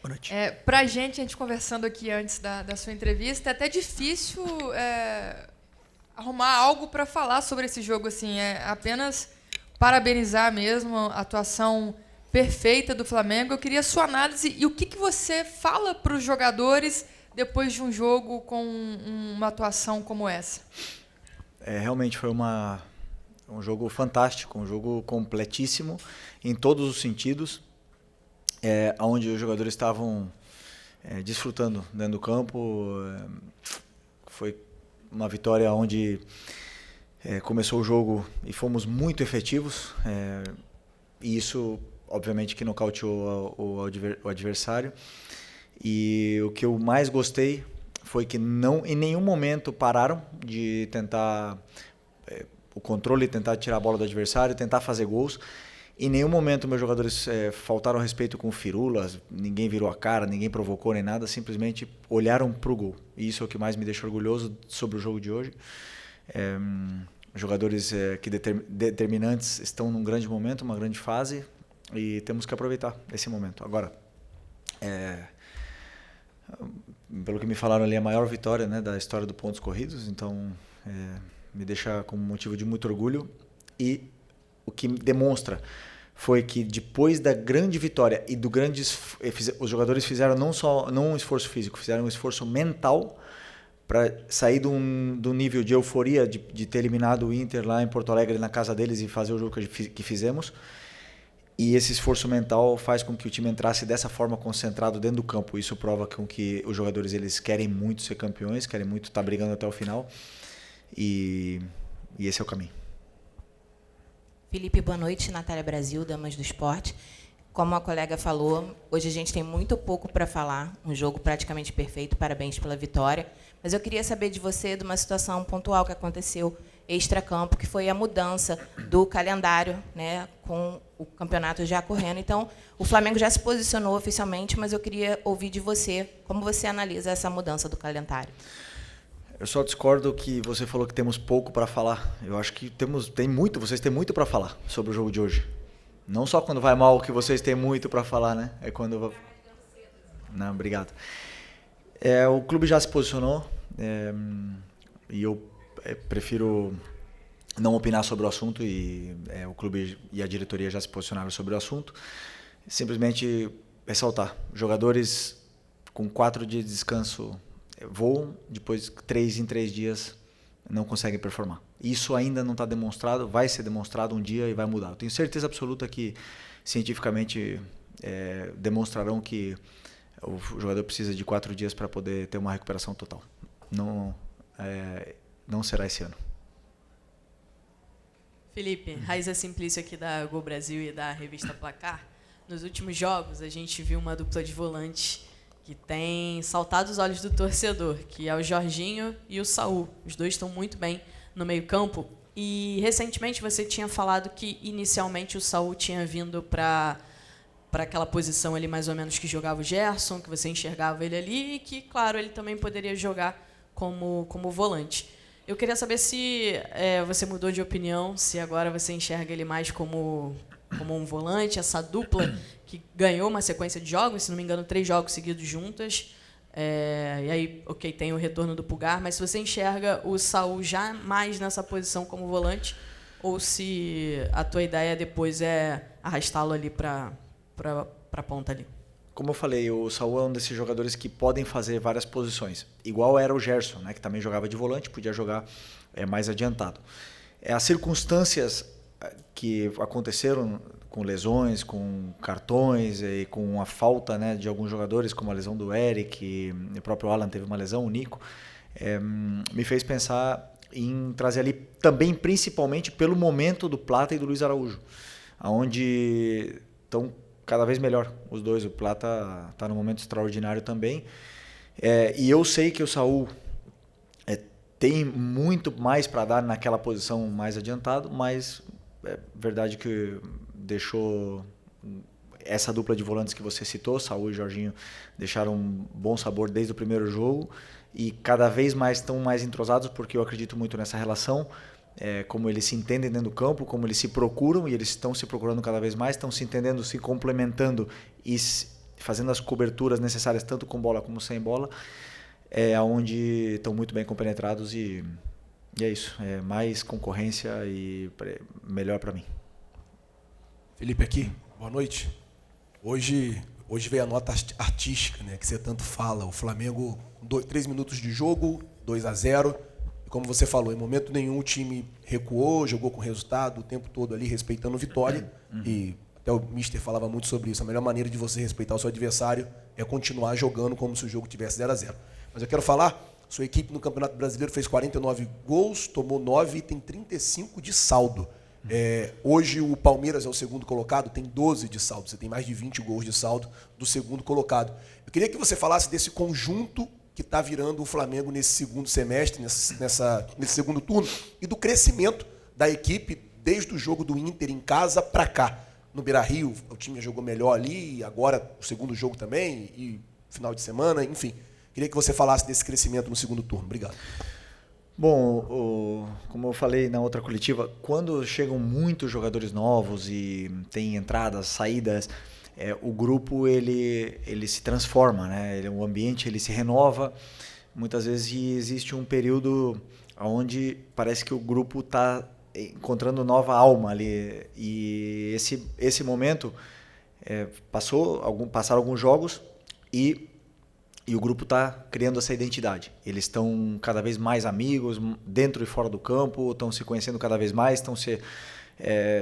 Boa noite. Pra gente conversando aqui antes da sua entrevista, é até difícil arrumar algo para falar sobre esse jogo. Assim, apenas parabenizar mesmo a atuação perfeita do Flamengo. Eu queria a sua análise e o que você fala para os jogadores depois de um jogo com uma atuação como essa. Realmente foi um jogo fantástico, um jogo completíssimo em todos os sentidos, onde os jogadores estavam desfrutando dentro do campo. Foi uma vitória onde começou o jogo e fomos muito efetivos, e isso obviamente que nocauteou o adversário. E o que eu mais gostei foi que em nenhum momento pararam de tentar o controle, tentar tirar a bola do adversário, tentar fazer gols. Em nenhum momento meus jogadores faltaram respeito com firulas, ninguém virou a cara, ninguém provocou nem nada, simplesmente olharam para o gol. E isso é o que mais me deixa orgulhoso sobre o jogo de hoje. Jogadores determinantes estão num grande momento, uma grande fase, e temos que aproveitar esse momento. Agora, pelo que me falaram ali, a maior vitória, né, da história do pontos corridos, então me deixa com motivo de muito orgulho. E o que demonstra foi que depois da grande vitória e do grande os jogadores fizeram não um esforço físico, fizeram um esforço mental para sair do nível de euforia de ter eliminado o Inter lá em Porto Alegre na casa deles e fazer o jogo que fizemos. E esse esforço mental faz com que o time entrasse dessa forma concentrado dentro do campo. Isso prova com que os jogadores eles querem muito ser campeões, querem muito estar brigando até o final. E esse é o caminho. Felipe, boa noite. Natália Brasil, Damas do Esporte. Como a colega falou, hoje a gente tem muito pouco para falar. Um jogo praticamente perfeito. Parabéns pela vitória. Mas eu queria saber de você de uma situação pontual que aconteceu extracampo, que foi a mudança do calendário, né, com o campeonato já correndo. Então, o Flamengo já se posicionou oficialmente, mas eu queria ouvir de você como você analisa essa mudança do calendário. Eu só discordo que você falou que temos pouco para falar. Eu acho que vocês têm muito para falar sobre o jogo de hoje. Não só quando vai mal que vocês têm muito para falar, né? É quando... Não, obrigado. O clube já se posicionou, e eu prefiro não opinar sobre o assunto, e o clube e a diretoria já se posicionaram sobre o assunto. Simplesmente ressaltar, jogadores com 4 dias de descanso voam, depois 3 em 3 dias não conseguem performar. Isso ainda não está demonstrado, vai ser demonstrado um dia e vai mudar. Eu tenho certeza absoluta que cientificamente demonstrarão que o jogador precisa de 4 dias para poder ter uma recuperação total. Não será esse ano. Felipe, Raíza Simplício aqui da Gol Brasil e da revista Placar. Nos últimos jogos, a gente viu uma dupla de volantes que tem saltado os olhos do torcedor, que é o Jorginho e o Saul. Os dois estão muito bem no meio-campo. E, recentemente, você tinha falado que, inicialmente, o Saul tinha vindo para aquela posição ali, mais ou menos, que jogava o Gerson, que você enxergava ele ali, e que, claro, ele também poderia jogar como volante. Eu queria saber se você mudou de opinião, se agora você enxerga ele mais como um volante, essa dupla que ganhou uma sequência de jogos, se não me engano, 3 jogos seguidos juntas. E aí, ok, tem o retorno do Pulgar, mas se você enxerga o Saul já mais nessa posição como volante, ou se a tua ideia depois é arrastá-lo ali para a ponta ali. Como eu falei, o Saul é um desses jogadores que podem fazer várias posições. Igual era o Gerson, né, que também jogava de volante, podia jogar mais adiantado. As circunstâncias que aconteceram com lesões, com cartões e com a falta, né, de alguns jogadores, como a lesão do Eric, o próprio Alan teve uma lesão, o Nico, me fez pensar em trazer ali também, principalmente pelo momento do Plata e do Luiz Araújo, onde estão cada vez melhor os dois. O Plata está num momento extraordinário também, e eu sei que o Saul tem muito mais para dar naquela posição mais adiantado, mas é verdade que deixou essa dupla de volantes que você citou, Saul e Jorginho, deixaram um bom sabor desde o primeiro jogo, e cada vez mais estão mais entrosados, porque eu acredito muito nessa relação, como eles se entendem dentro do campo, como eles se procuram, e eles estão se procurando cada vez mais, estão se entendendo, se complementando e fazendo as coberturas necessárias tanto com bola como sem bola, é onde estão muito bem compenetrados e é isso. É mais concorrência e melhor para mim. Felipe aqui, boa noite. Hoje veio a nota artística, né, que você tanto fala. O Flamengo, 3 minutos de jogo, 2-0. E como você falou, em momento nenhum o time recuou, jogou com resultado o tempo todo ali, respeitando a vitória. E até o Mister falava muito sobre isso. A melhor maneira de você respeitar o seu adversário é continuar jogando como se o jogo tivesse 0-0. Mas eu quero falar, sua equipe no Campeonato Brasileiro fez 49 gols, tomou 9 e tem 35 de saldo. Hoje o Palmeiras é o segundo colocado, tem 12 de saldo. Você tem mais de 20 gols de saldo do segundo colocado. Eu queria que você falasse desse conjunto que está virando o Flamengo nesse segundo semestre, nesse segundo turno, e do crescimento da equipe desde o jogo do Inter em casa para cá. No Beira-Rio, o time jogou melhor ali, agora o segundo jogo também, e final de semana, enfim. Queria que você falasse desse crescimento no segundo turno. Obrigado. Bom, como eu falei na outra coletiva, quando chegam muitos jogadores novos e tem entradas, saídas, o grupo ele se transforma, né? O ambiente ele se renova. Muitas vezes existe um período onde parece que o grupo está encontrando nova alma ali. E esse momento passaram alguns jogos e o grupo está criando essa identidade. Eles estão cada vez mais amigos, dentro e fora do campo, estão se conhecendo cada vez mais, estão se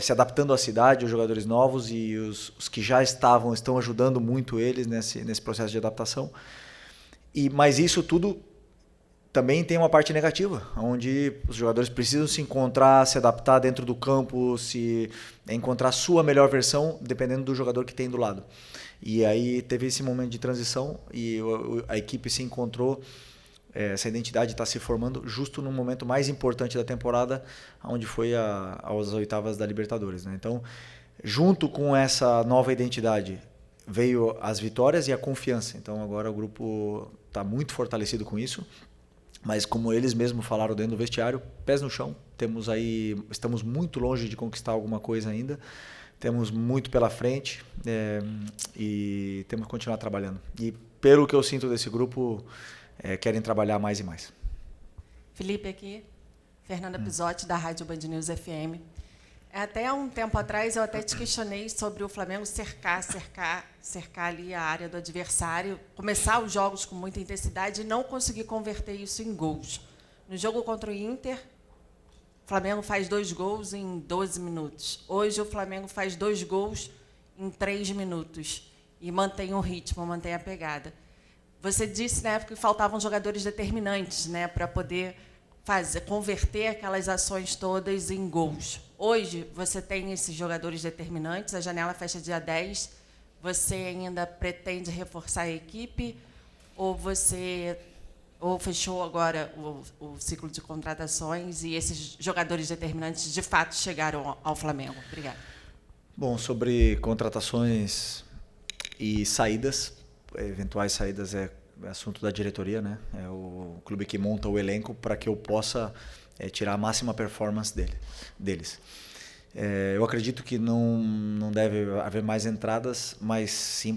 adaptando à cidade, os jogadores novos, e os que já estão ajudando muito eles nesse processo de adaptação. Mas isso tudo também tem uma parte negativa, onde os jogadores precisam se encontrar, se adaptar dentro do campo, encontrar a sua melhor versão, dependendo do jogador que tem do lado. E aí teve esse momento de transição e a equipe se encontrou, essa identidade está se formando justo no momento mais importante da temporada, onde foi às oitavas da Libertadores, né? Então, junto com essa nova identidade, veio as vitórias e a confiança. Então agora o grupo está muito fortalecido com isso, mas como eles mesmos falaram dentro do vestiário, pés no chão, estamos muito longe de conquistar alguma coisa ainda. Temos muito pela frente e temos que continuar trabalhando. E pelo que eu sinto desse grupo, querem trabalhar mais e mais. Felipe aqui, Fernanda Pisotti, da Rádio Band News FM. Até um tempo atrás eu até te questionei sobre o Flamengo cercar ali a área do adversário, começar os jogos com muita intensidade e não conseguir converter isso em gols. No jogo contra o Inter, o Flamengo faz 2 gols em 12 minutos. Hoje o Flamengo faz 2 gols em 3 minutos e mantém o ritmo, mantém a pegada. Você disse na época que faltavam jogadores determinantes, né, para poder converter aquelas ações todas em gols. Hoje você tem esses jogadores determinantes, a janela fecha dia 10. Você ainda pretende reforçar a equipe ou fechou agora o ciclo de contratações e esses jogadores determinantes de fato chegaram ao Flamengo? Obrigada. Bom, sobre contratações e saídas, eventuais saídas é assunto da diretoria, né? É o clube que monta o elenco para que eu possa tirar a máxima performance deles. Eu acredito que não deve haver mais entradas, mas sim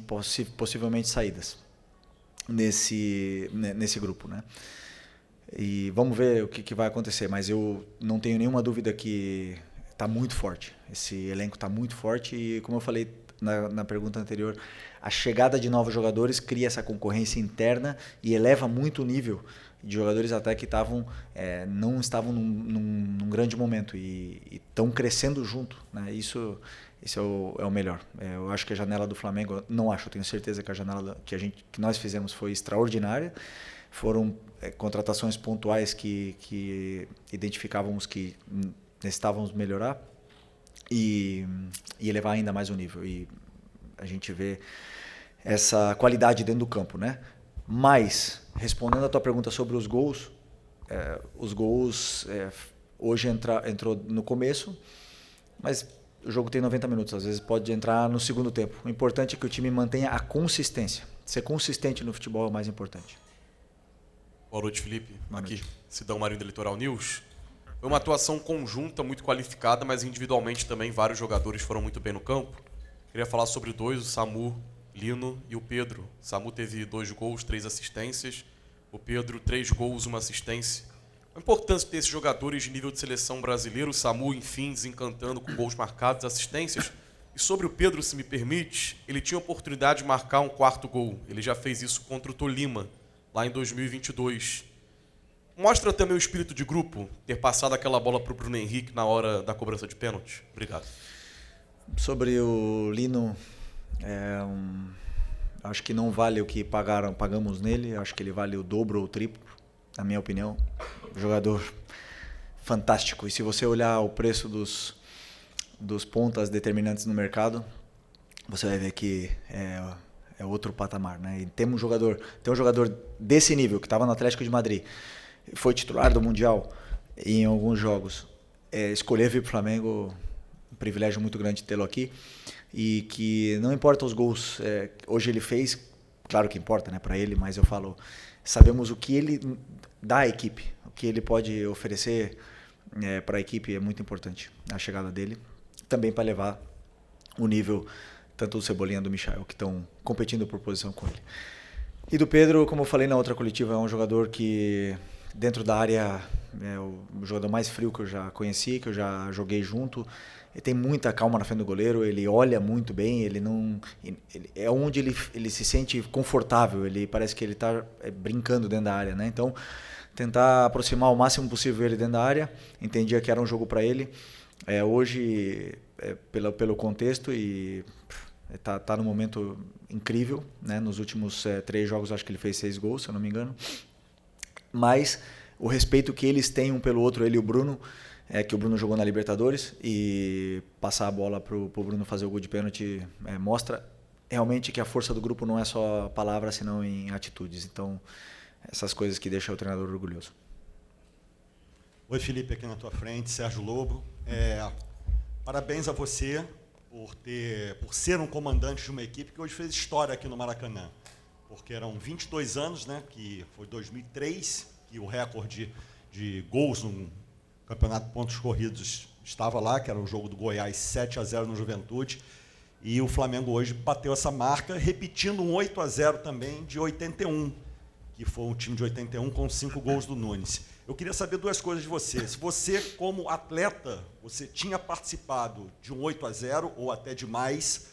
possivelmente saídas nesse grupo, né? E vamos ver o que vai acontecer, mas eu não tenho nenhuma dúvida que está muito forte. Esse elenco está muito forte e, como eu falei na pergunta anterior, a chegada de novos jogadores cria essa concorrência interna e eleva muito o nível de jogadores até que não estavam num grande momento e estão crescendo junto, né? Isso é o melhor. Eu acho que a janela do Flamengo, eu tenho certeza que a janela que nós fizemos foi extraordinária. Foram contratações pontuais que identificávamos que necessitávamos melhorar e elevar ainda mais o nível. E a gente vê essa qualidade dentro do campo, né? Mas, respondendo a tua pergunta sobre os gols hoje entrou no começo, mas o jogo tem 90 minutos, às vezes pode entrar no segundo tempo. O importante é que o time mantenha a consistência. Ser consistente no futebol é o mais importante. Boa noite, Felipe. Boa noite. Aqui, Sidão Marinho da Litoral News. Foi uma atuação conjunta, muito qualificada, mas individualmente também vários jogadores foram muito bem no campo. Queria falar sobre 2, o Samu Lino e o Pedro. Samu teve 2 gols, 3 assistências. O Pedro, 3 gols, 1 assistência. A importância de ter esses jogadores de nível de seleção brasileiro. O Samu, enfim, desencantando com gols marcados, assistências. E sobre o Pedro, se me permite, ele tinha a oportunidade de marcar um 4º gol. Ele já fez isso contra o Tolima, lá em 2022. Mostra também o espírito de grupo, ter passado aquela bola para o Bruno Henrique na hora da cobrança de pênalti. Obrigado. Sobre o Lino, acho que não vale o que pagamos nele. Acho que ele vale o dobro ou o triplo, na minha opinião. Jogador fantástico. E se você olhar o preço dos pontas determinantes no mercado, você vai ver que é outro patamar, né? E tem um jogador desse nível, que estava no Atlético de Madrid, foi titular do Mundial em alguns jogos. Escolher vir para o Flamengo, um privilégio muito grande tê-lo aqui. E que não importa os gols, hoje ele fez, claro que importa, né, para ele, mas eu falo, sabemos o que ele dá à equipe, o que ele pode oferecer para a equipe é muito importante, a chegada dele, também para levar o nível tanto do Cebolinha do Michael, que estão competindo por posição com ele. E do Pedro, como eu falei na outra coletiva, é um jogador que dentro da área é o jogador mais frio que eu já conheci, que eu já joguei junto. Ele tem muita calma na frente do goleiro, ele olha muito bem, é onde ele se sente confortável, ele parece que ele está brincando dentro da área, né? Então, tentar aproximar o máximo possível ele dentro da área, entendia que era um jogo para ele. Hoje, pelo contexto, e tá num momento incrível, né? Nos últimos 3 jogos, acho que ele fez 6 gols, se eu não me engano. Mas o respeito que eles têm um pelo outro, ele e o Bruno, que o Bruno jogou na Libertadores, e passar a bola pro Bruno fazer o gol de pênalti mostra realmente que a força do grupo não é só palavras, senão em atitudes. Então, essas coisas que deixam o treinador orgulhoso. Oi, Felipe, aqui na tua frente, Sérgio Lobo. Parabéns a você por ser um comandante de uma equipe que hoje fez história aqui no Maracanã. Porque eram 22 anos, né, que foi 2003, que o recorde de gols no Campeonato de Pontos Corridos estava lá, que era o jogo do Goiás 7-0 no Juventude. E o Flamengo hoje bateu essa marca, repetindo um 8-0 também de 81, que foi um time de 81 com 5 gols do Nunes. Eu queria saber 2 coisas de você. Se você, como atleta, você tinha participado de um 8-0 ou até de mais,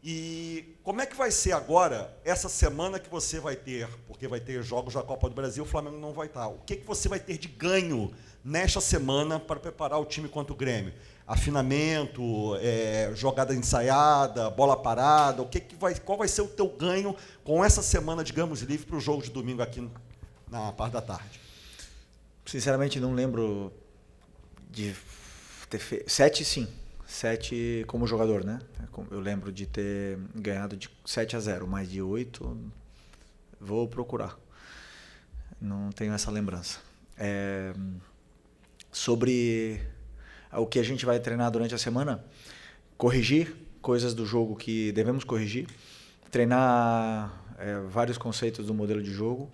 e como é que vai ser agora, essa semana que você vai ter, porque vai ter jogos da Copa do Brasil, o Flamengo não vai estar. O que você vai ter de ganho nesta semana para preparar o time contra o Grêmio? Afinamento, jogada ensaiada, bola parada, qual vai ser o teu ganho com essa semana, digamos, livre para o jogo de domingo aqui na parte da tarde? Sinceramente, não lembro de ter feito... 7, sim. 7 como jogador, né? Eu lembro de ter ganhado de 7-0, mas de 8 vou procurar. Não tenho essa lembrança. Sobre o que a gente vai treinar durante a semana, corrigir coisas do jogo que devemos corrigir, treinar vários conceitos do modelo de jogo,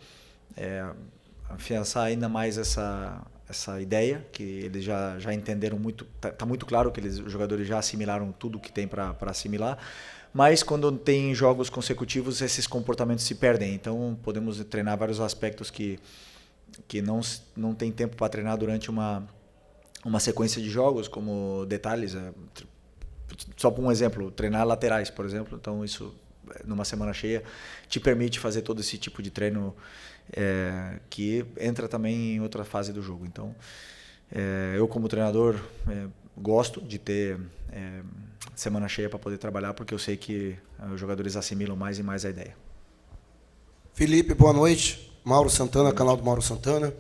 afiançar ainda mais essa ideia, que eles já entenderam muito, está muito claro que os jogadores já assimilaram tudo que tem para assimilar, mas quando tem jogos consecutivos, esses comportamentos se perdem, então podemos treinar vários aspectos que não tem tempo para treinar durante uma sequência de jogos, como detalhes, só por um exemplo, treinar laterais, por exemplo, então isso numa semana cheia te permite fazer todo esse tipo de treino que entra também em outra fase do jogo. Então, eu como treinador gosto de ter semana cheia para poder trabalhar, porque eu sei que os jogadores assimilam mais e mais a ideia. Felipe, boa noite. Mauro Santana, canal do Mauro Santana.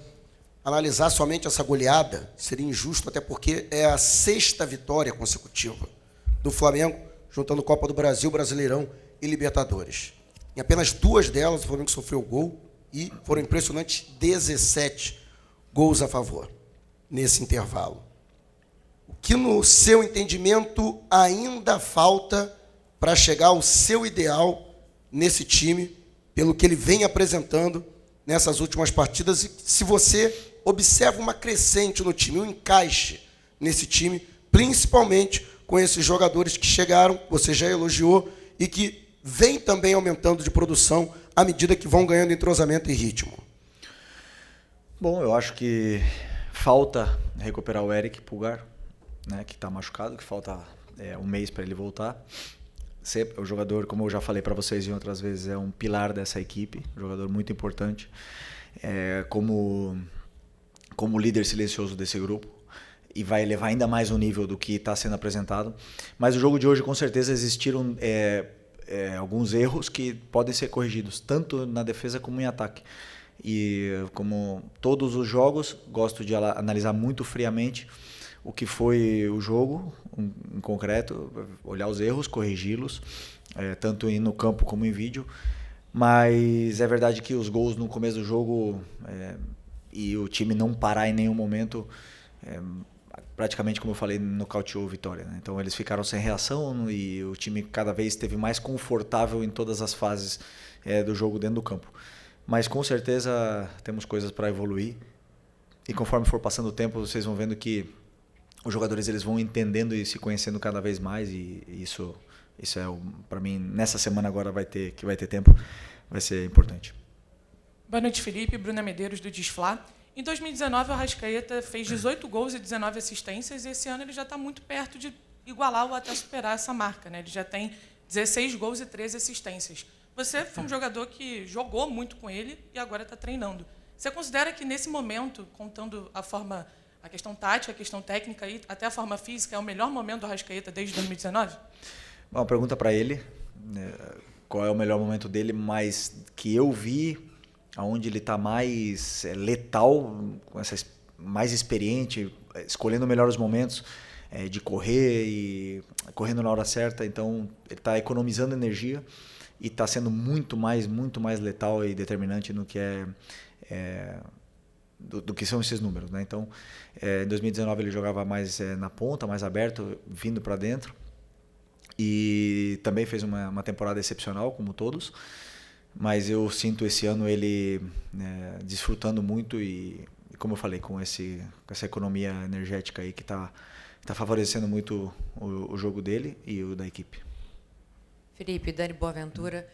Analisar somente essa goleada seria injusto, até porque é a 6ª vitória consecutiva do Flamengo, juntando Copa do Brasil, Brasileirão e Libertadores. Em apenas 2 delas, o Flamengo sofreu gol e foram impressionantes 17 gols a favor nesse intervalo. O que, no seu entendimento, ainda falta para chegar ao seu ideal nesse time, pelo que ele vem apresentando nessas últimas partidas, e se você observa uma crescente no time, um encaixe nesse time, principalmente com esses jogadores que chegaram, você já elogiou, e que vem também aumentando de produção à medida que vão ganhando entrosamento e ritmo? Bom, eu acho que falta recuperar o Eric Pulgar, né, que está machucado, que falta um mês para ele voltar. Sempre, o jogador, como eu já falei para vocês em outras vezes, é um pilar dessa equipe, um jogador muito importante, como líder silencioso desse grupo, e vai elevar ainda mais o nível do que está sendo apresentado. Mas o jogo de hoje, com certeza, existiram alguns erros que podem ser corrigidos, tanto na defesa como em ataque. E como todos os jogos, gosto de analisar muito friamente o que foi o jogo em concreto, olhar os erros, corrigi-los, tanto no campo como em vídeo. Mas é verdade que os gols no começo do jogo e o time não parar em nenhum momento, praticamente, como eu falei, nocauteou a Vitória, né? Então eles ficaram sem reação e o time cada vez esteve mais confortável em todas as fases do jogo dentro do campo. Mas com certeza temos coisas para evoluir, e conforme for passando o tempo vocês vão vendo que os jogadores eles vão entendendo e se conhecendo cada vez mais, e isso para mim, nessa semana agora que vai ter tempo, vai ser importante. Boa noite, Felipe. Bruna Medeiros, do Desflá. Em 2019, o Arrascaeta fez 18 gols e 19 assistências, e esse ano ele já está muito perto de igualar ou até superar essa marca, né? Ele já tem 16 gols e 13 assistências. Você foi um jogador que jogou muito com ele e agora está treinando. Você considera que, nesse momento, contando a questão tática, a questão técnica e até a forma física, é o melhor momento do Arrascaeta desde 2019? Uma pergunta para ele, qual é o melhor momento dele, mas que eu vi onde ele está mais letal, mais experiente, escolhendo melhor os momentos de correr e correndo na hora certa. Então ele está economizando energia e está sendo muito mais letal e determinante no que do que são esses números, né? Então, em 2019 ele jogava mais na ponta, mais aberto, vindo para dentro, e também fez uma temporada excepcional, como todos, mas eu sinto esse ano ele desfrutando muito e, como eu falei, com essa economia energética aí que está favorecendo muito o jogo dele e o da equipe. Felipe, Dani Boaventura,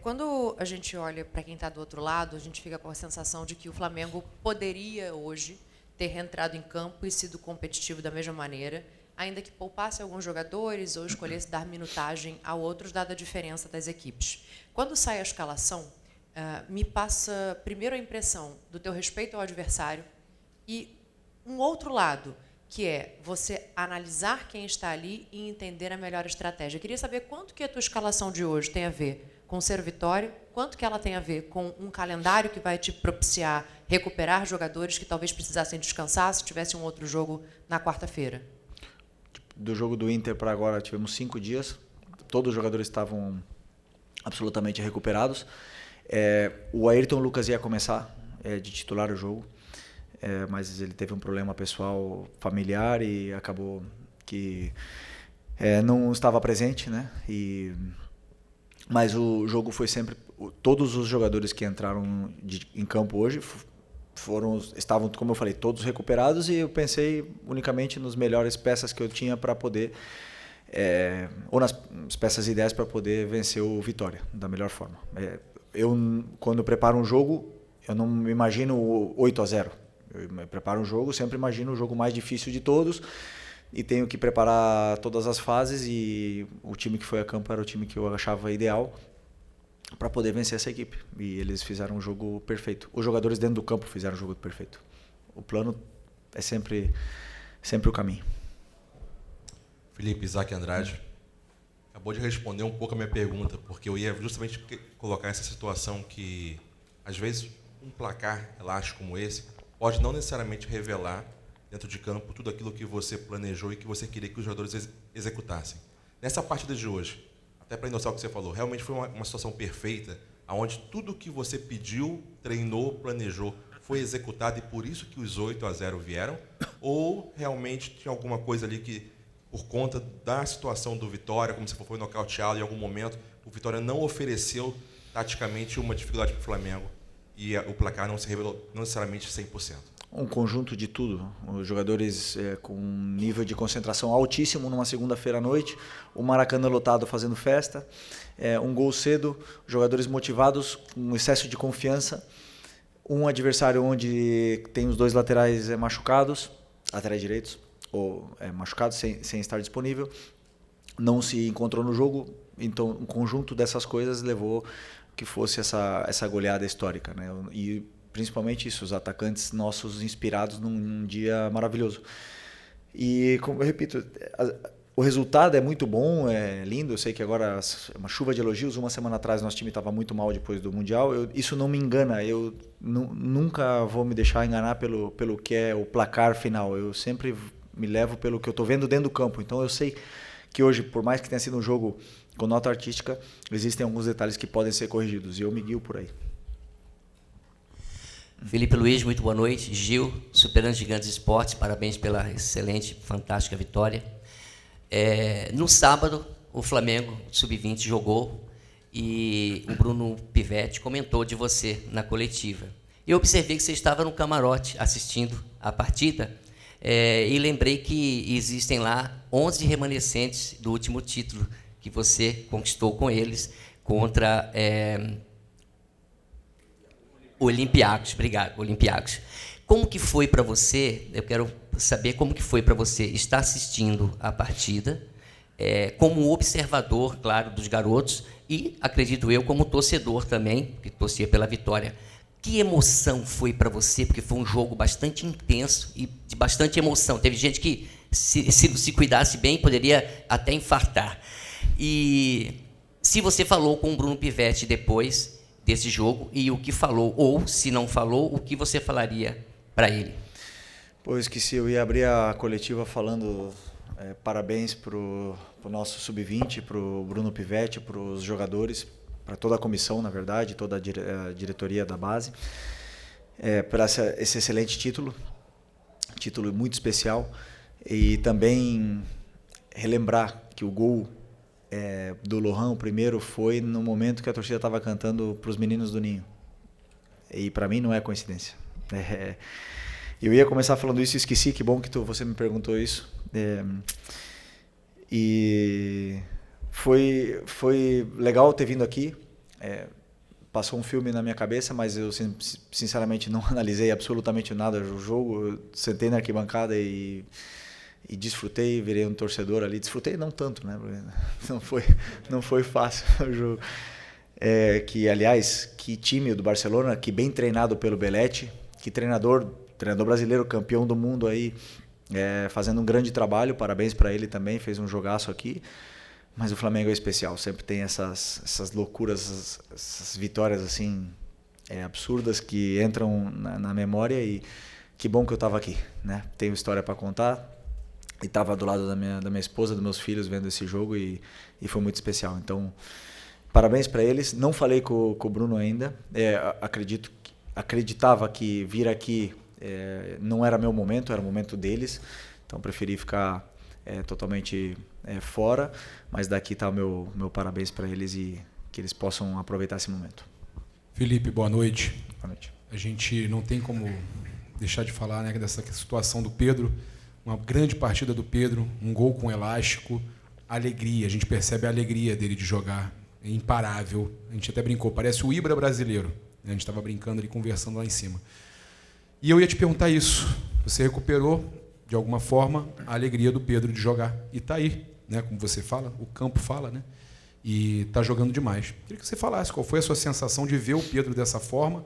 quando a gente olha para quem está do outro lado, a gente fica com a sensação de que o Flamengo poderia hoje ter reentrado em campo e sido competitivo da mesma maneira, ainda que poupasse alguns jogadores ou escolhesse dar minutagem a outros, dada a diferença das equipes. Quando sai a escalação, me passa primeiro a impressão do teu respeito ao adversário e um outro lado, que é você analisar quem está ali e entender a melhor estratégia. Eu queria saber quanto que a tua escalação de hoje tem a ver com ser Vitória, quanto que ela tem a ver com um calendário que vai te propiciar recuperar jogadores que talvez precisassem descansar se tivesse um outro jogo na quarta-feira. Do jogo do Inter para agora tivemos 5 dias, todos os jogadores estavam absolutamente recuperados. O Ayrton Lucas ia começar de titular o jogo, mas ele teve um problema pessoal familiar e acabou que não estava presente, né? Mas o jogo foi sempre... Todos os jogadores que entraram em campo hoje estavam, como eu falei, todos recuperados, e eu pensei unicamente nas melhores peças que eu tinha para poder... ou nas peças ideais para poder vencer o Vitória da melhor forma. Quando eu preparo um jogo, eu não me imagino 8-0. Eu preparo um jogo, sempre imagino o jogo mais difícil de todos e tenho que preparar todas as fases, e o time que foi a campo era o time que eu achava ideal para poder vencer essa equipe, e eles fizeram um jogo perfeito. Os jogadores dentro do campo fizeram um jogo perfeito. O plano é sempre o caminho. Felipe, Isaac Andrade acabou de responder um pouco a minha pergunta, porque eu ia justamente colocar essa situação que, às vezes, um placar elástico como esse pode não necessariamente revelar dentro de campo tudo aquilo que você planejou e que você queria que os jogadores executassem. Nessa partida de hoje, até para endossar o que você falou, realmente foi uma situação perfeita, onde tudo que você pediu, treinou, planejou, foi executado, e por isso que os 8-0 vieram? Ou realmente tinha alguma coisa ali que, por conta da situação do Vitória, como você foi nocauteado em algum momento, o Vitória não ofereceu taticamente uma dificuldade para o Flamengo e o placar não se revelou não necessariamente 100%? um conjunto de tudo. Os jogadores com um nível de concentração altíssimo numa segunda-feira à noite, o Maracanã lotado fazendo festa, um gol cedo, jogadores motivados, um excesso de confiança, um adversário onde tem os 2 laterais machucados, laterais direitos, ou machucados sem estar disponível, não se encontrou no jogo, então um conjunto dessas coisas levou que fosse essa goleada histórica, né? E principalmente isso, os atacantes nossos inspirados num dia maravilhoso. E, como eu repito, o resultado é muito bom, é lindo. Eu sei que agora é uma chuva de elogios. Uma semana atrás nosso time estava muito mal depois do Mundial. Isso não me engana. Eu nunca vou me deixar enganar pelo que é o placar final. Eu sempre me levo pelo que eu estou vendo dentro do campo. Então eu sei que hoje, por mais que tenha sido um jogo com nota artística, existem alguns detalhes que podem ser corrigidos. E eu me guio por aí. Felipe Luiz, muito boa noite. Gil, Superando Gigantes Esportes, parabéns pela excelente, fantástica vitória. No sábado, o Flamengo Sub-20 jogou e o Bruno Pivetti comentou de você na coletiva. Eu observei que você estava no camarote assistindo a partida e lembrei que existem lá 11 remanescentes do último título que você conquistou com eles contra... Olympiacos, obrigado, Olympiacos. Como que foi para você, eu quero saber como que foi para você estar assistindo a partida, como observador, claro, dos garotos, e, acredito eu, como torcedor também, que torcia pela vitória. Que emoção foi para você? Porque foi um jogo bastante intenso e de bastante emoção. Teve gente que, se cuidasse bem, poderia até infartar. E se você falou com o Bruno Pivetti depois desse jogo, e o que falou, ou se não falou, o que você falaria para ele? Pô, eu esqueci, eu ia abrir a coletiva falando parabéns para o nosso Sub-20, para o Bruno Pivetti, para os jogadores, para toda a comissão, na verdade, toda a diretoria da base, por esse excelente título muito especial, e também relembrar que o gol do Lohan, o primeiro, foi no momento que a torcida estava cantando para os meninos do Ninho. E para mim não é coincidência. Eu ia começar falando isso e esqueci, que bom que você me perguntou isso. E foi legal ter vindo aqui. Passou um filme na minha cabeça, mas eu sinceramente não analisei absolutamente nada do jogo. Eu sentei na arquibancada e desfrutei, virei um torcedor ali. Desfrutei não tanto, né? Não foi fácil o jogo. Que, aliás, que time do Barcelona, que bem treinado pelo Belletti, que treinador brasileiro, campeão do mundo aí, fazendo um grande trabalho. Parabéns para ele também, fez um jogaço aqui. Mas o Flamengo é especial, sempre tem essas loucuras, essas vitórias assim absurdas que entram na memória, e que bom que eu estava aqui, né? Tenho história para contar. E estava do lado da minha esposa, dos meus filhos, vendo esse jogo, e foi muito especial. Então, parabéns para eles. Não falei com o Bruno ainda. Acreditava que vir aqui não era meu momento, era o momento deles. Então, preferi ficar totalmente fora. Mas daqui está o meu parabéns para eles, e que eles possam aproveitar esse momento. Felipe, boa noite. Boa noite. A gente não tem como deixar de falar, né, dessa situação do Pedro. Uma grande partida do Pedro, um gol com elástico, alegria. A gente percebe a alegria dele de jogar, é imparável. A gente até brincou, parece o Ibra brasileiro. A gente estava brincando ali, conversando lá em cima. E eu ia te perguntar isso. Você recuperou, de alguma forma, a alegria do Pedro de jogar. E está aí, né, como você fala, o campo fala, né? E está jogando demais. Queria que você falasse qual foi a sua sensação de ver o Pedro dessa forma.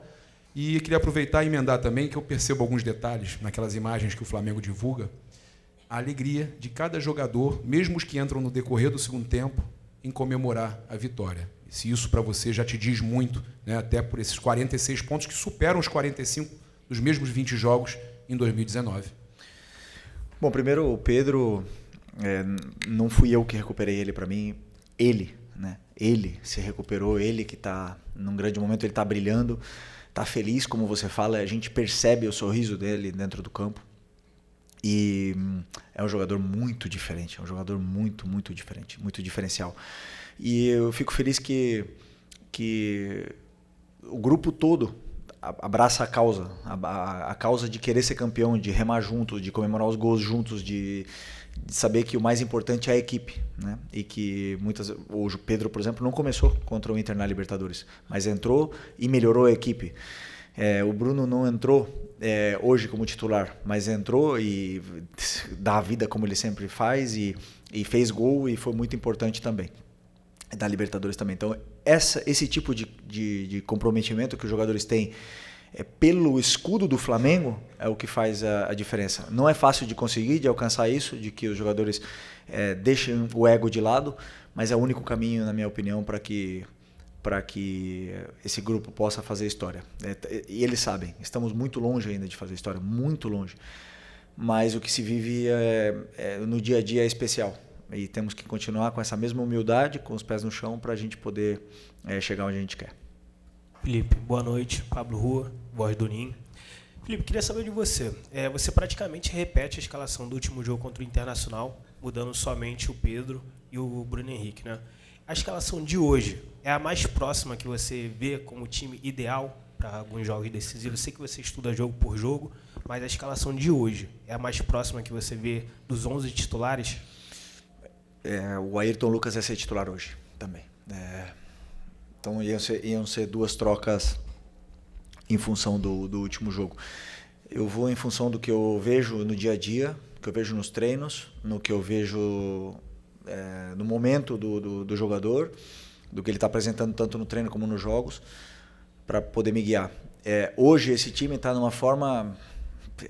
E queria aproveitar e emendar também, que eu percebo alguns detalhes naquelas imagens que o Flamengo divulga. A alegria de cada jogador, mesmo os que entram no decorrer do segundo tempo, em comemorar a vitória. E se isso para você já te diz muito, né, até por esses 46 pontos que superam os 45 dos mesmos 20 jogos em 2019. Bom, primeiro, o Pedro, não fui eu que recuperei ele. Para mim, ele se recuperou, ele que está num grande momento, ele está brilhando, está feliz, como você fala, a gente percebe o sorriso dele dentro do campo. E é um jogador muito diferente, é um jogador muito, muito diferente, muito diferencial. E eu fico feliz que o grupo todo abraça a causa, a causa de querer ser campeão, de remar juntos, de comemorar os gols juntos, de saber que o mais importante é a equipe, né? E que o Pedro, por exemplo, não começou contra o Inter na Libertadores, mas entrou e melhorou a equipe. O Bruno não entrou hoje como titular, mas entrou e dá a vida como ele sempre faz e fez gol e foi muito importante também. Da Libertadores também. Então, esse tipo de comprometimento que os jogadores têm pelo escudo do Flamengo é o que faz a diferença. Não é fácil de conseguir, de alcançar isso, de que os jogadores deixem o ego de lado, mas é o único caminho, na minha opinião, para que esse grupo possa fazer história. E eles sabem, estamos muito longe ainda de fazer história, muito longe. Mas o que se vive no dia a dia é especial. E temos que continuar com essa mesma humildade, com os pés no chão, para a gente poder chegar onde a gente quer. Felipe, boa noite. Pablo Rua, voz do Ninho. Felipe, queria saber de você. Você praticamente repete a escalação do último jogo contra o Internacional, mudando somente o Pedro e o Bruno Henrique, né? A escalação de hoje é a mais próxima que você vê como time ideal para alguns jogos decisivos? Eu sei que você estuda jogo por jogo, mas a escalação de hoje é a mais próxima que você vê dos 11 titulares? O Ayrton Lucas vai ser titular hoje também. Então iam ser duas trocas em função do último jogo. Eu vou em função do que eu vejo no dia a dia, que eu vejo nos treinos, no que eu vejo no momento do jogador, do que ele está apresentando tanto no treino como nos jogos, para poder me guiar. Hoje esse time está numa forma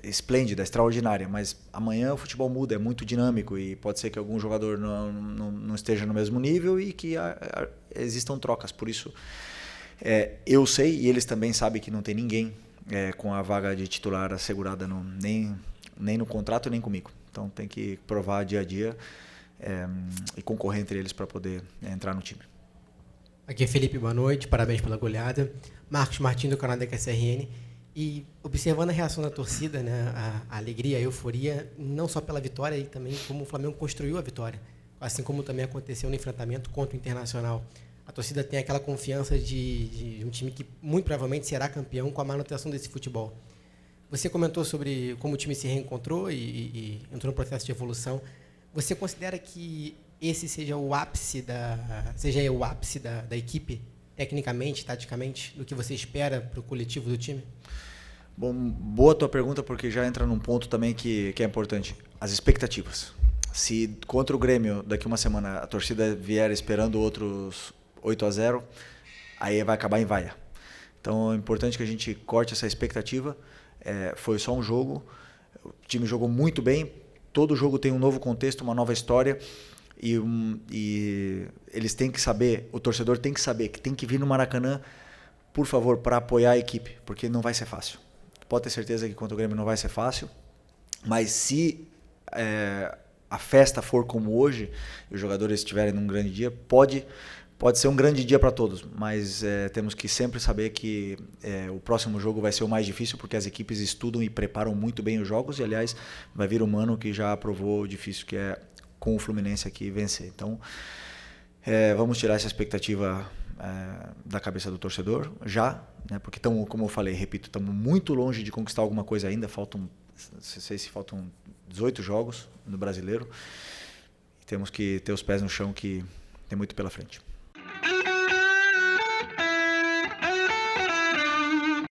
esplêndida, extraordinária, mas amanhã o futebol muda, é muito dinâmico e pode ser que algum jogador não esteja no mesmo nível e que existam trocas. Por isso, eu sei e eles também sabem que não tem ninguém com a vaga de titular assegurada nem no contrato nem comigo. Então tem que provar dia a dia e concorrer entre eles para poder entrar no time. Aqui é Felipe, boa noite, parabéns pela goleada. Marcos Martins do canal da QSRN. E observando a reação da torcida, né, a alegria, a euforia, não só pela vitória, e também como o Flamengo construiu a vitória, assim como também aconteceu no enfrentamento contra o Internacional. A torcida tem aquela confiança de um time que muito provavelmente será campeão com a manutenção desse futebol. Você comentou sobre como o time se reencontrou e entrou no processo de evolução. Você considera que esse seja o ápice da equipe, tecnicamente, taticamente, do que você espera para o coletivo do time? Bom, boa tua pergunta, porque já entra num ponto também que é importante. As expectativas. Se contra o Grêmio, daqui uma semana, a torcida vier esperando outros 8-0, aí vai acabar em vaia. Então é importante que a gente corte essa expectativa. Foi só um jogo, o time jogou muito bem, todo jogo tem um novo contexto, uma nova história. E eles têm que saber, o torcedor tem que saber que tem que vir no Maracanã, por favor, para apoiar a equipe, porque não vai ser fácil. Pode ter certeza que contra o Grêmio não vai ser fácil, mas se a festa for como hoje, e os jogadores estiverem num grande dia, pode ser um grande dia para todos, mas temos que sempre saber que o próximo jogo vai ser o mais difícil, porque as equipes estudam e preparam muito bem os jogos, e aliás, vai vir o Mano que já provou o difícil que é com o Fluminense aqui vencer. Então, vamos tirar essa expectativa da cabeça do torcedor já, né? Porque como eu falei, repito, estamos muito longe de conquistar alguma coisa ainda, faltam 18 jogos no Brasileiro, e temos que ter os pés no chão, que tem muito pela frente.